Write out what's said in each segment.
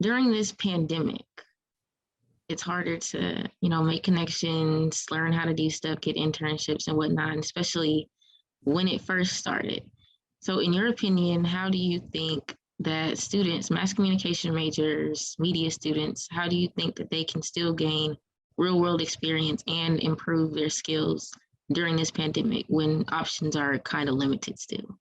during this pandemic, it's harder to, make connections, learn how to do stuff, get internships and whatnot, and especially when it first started. So, in your opinion, how do you think that students, mass communication majors, media students, how do you think that they can still gain real world experience and improve their skills during this pandemic when options are kind of limited still?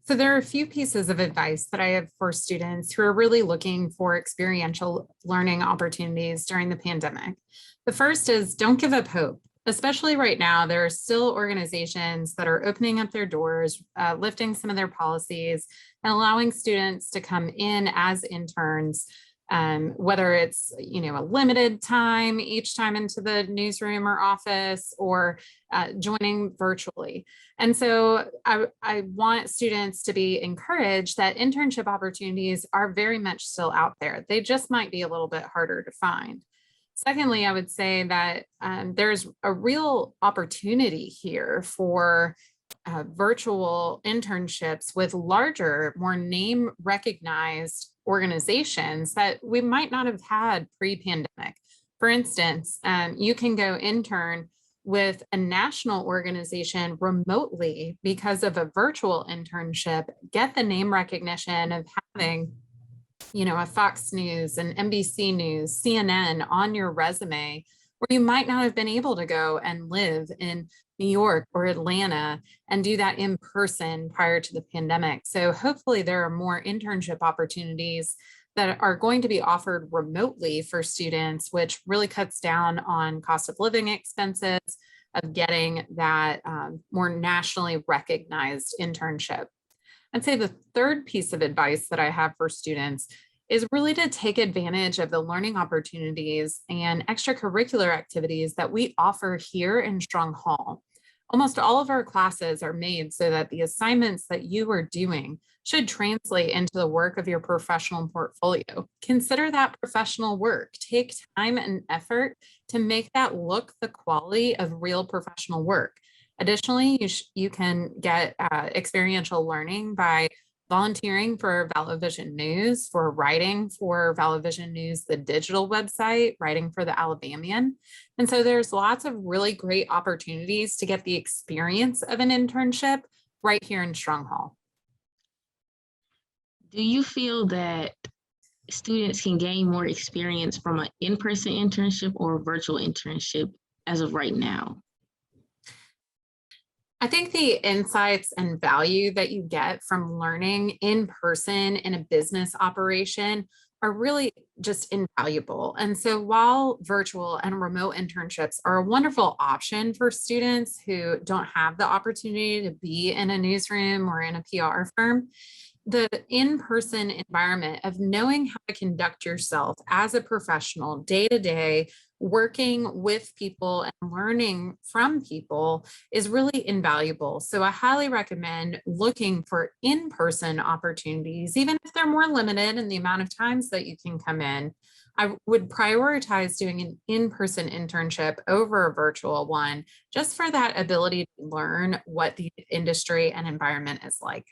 So there are a few pieces of advice that I have for students who are really looking for experiential learning opportunities during the pandemic. The first is don't give up hope. Especially right now, there are still organizations that are opening up their doors, lifting some of their policies, and allowing students to come in as interns, whether it's a limited time each time into the newsroom or office, or joining virtually. And so I want students to be encouraged that internship opportunities are very much still out there. They just might be a little bit harder to find. Secondly, I would say that there's a real opportunity here for virtual internships with larger, more name recognized organizations that we might not have had pre-pandemic. For instance, you can go intern with a national organization remotely because of a virtual internship, get the name recognition of having a Fox News, an NBC News, CNN on your resume, where you might not have been able to go and live in New York or Atlanta and do that in person prior to the pandemic. So hopefully there are more internship opportunities that are going to be offered remotely for students, which really cuts down on cost of living expenses of getting that more nationally recognized internship. I'd say the third piece of advice that I have for students is really to take advantage of the learning opportunities and extracurricular activities that we offer here in Strong Hall. Almost all of our classes are made so that the assignments that you are doing should translate into the work of your professional portfolio. Consider that professional work. Take time and effort to make that look the quality of real professional work. Additionally, you can get experiential learning by volunteering for ValidVision News, for writing for ValidVision News, the digital website, writing for the Alabamian. And so there's lots of really great opportunities to get the experience of an internship right here in Strong Hall. Do you feel that students can gain more experience from an in-person internship or a virtual internship as of right now? I think the insights and value that you get from learning in person in a business operation are really just invaluable. And so while virtual and remote internships are a wonderful option for students who don't have the opportunity to be in a newsroom or in a PR firm, the in-person environment of knowing how to conduct yourself as a professional day to day, working with people and learning from people is really invaluable. So I highly recommend looking for in-person opportunities, even if they're more limited in the amount of times that you can come in. I would prioritize doing an in-person internship over a virtual one, just for that ability to learn what the industry and environment is like.